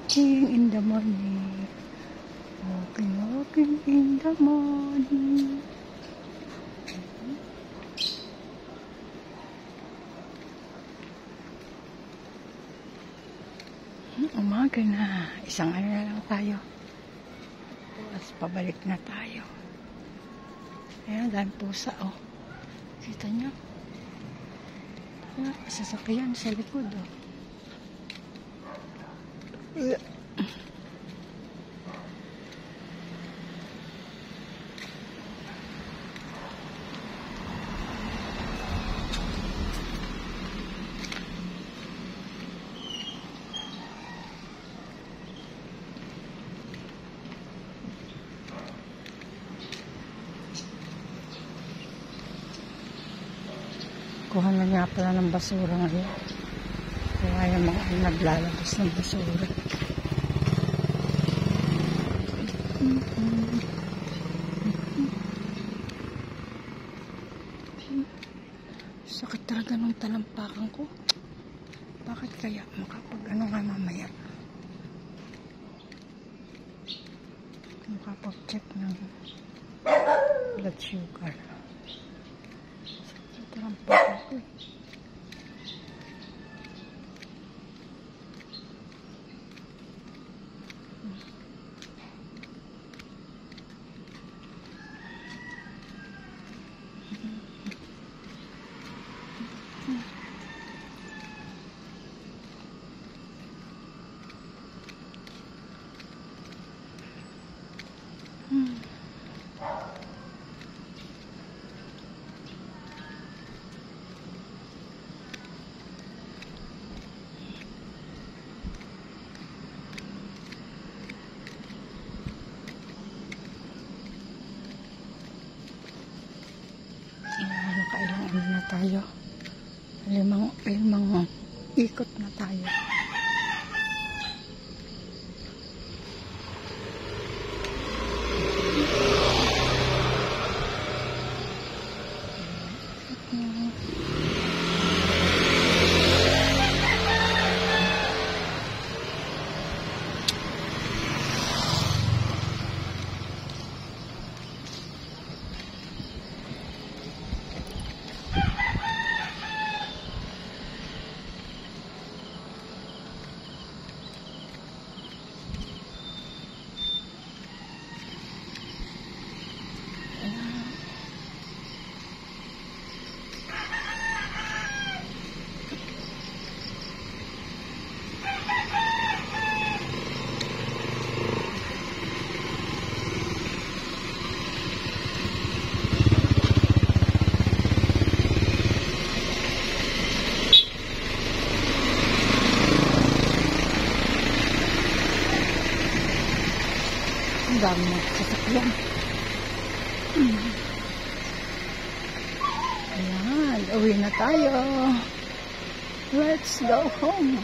walking in the morning. Walking in the morning. Umaga na. Isang ano na lang tayo. Tapos pabalik na tayo. Ayan, dahil pusa, oh. Kita nyo? Sasakyan sa likod, oh. Kuha na nga pala ng basura ngayon. Kaya yung mga naglalabas ng basura. Sakit talaga nung talampakan ko. Bakit kaya makapag ano nga mamaya? Makapag check ng blood sugar. Talampakan ko eh. Nakailang ano na tayo? Limang ikot na tayo. Ang dami ng sasakyan. Ayan, uwi na tayo. Let's go home.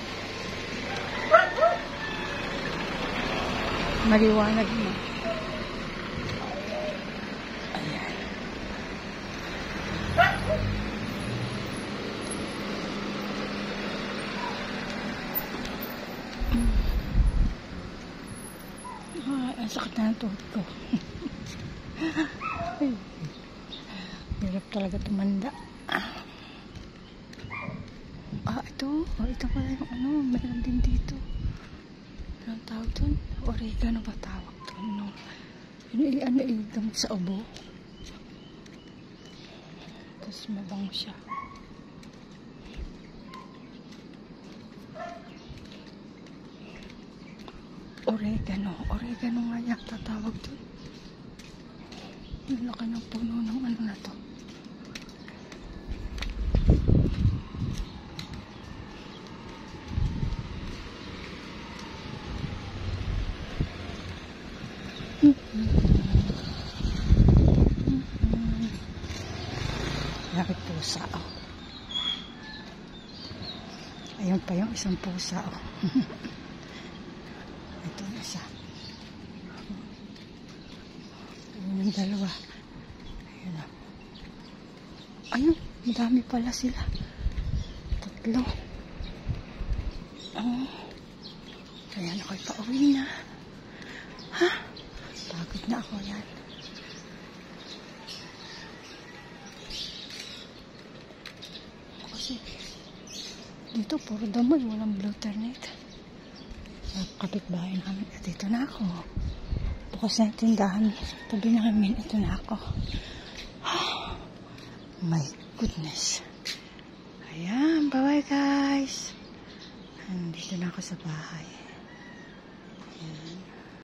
Maliwanag na. Ayan. Ang sakit na ng tuhod ko. Hirap talaga tumanda. Ito pala yung ano, meron din dito. Anong tawag doon? Oregano ba tawag doon? No? Yun gamot sa ubo. Tapos mabango siya. Oregano nga yata tawag doon. Yung laki ng puno ng ano na to. Laki pusa, oh. Ayun pa yung isang pusa, oh. Ito na siya. Ayun yung dalawa. Ayun, oh. Ayun, madami pala sila. 3. Oh. Ayan, ako'y pauwi na. Ha? Pagod na ako yan. Kasi dito puro damay, walang blue internet. Kapitbahay namin. At ito na ako. Bukas na yung tindahan. Tabi namin. Ito na ako. My goodness. Ayan. Bye-bye guys. Nandito na ako sa bahay. Ayan.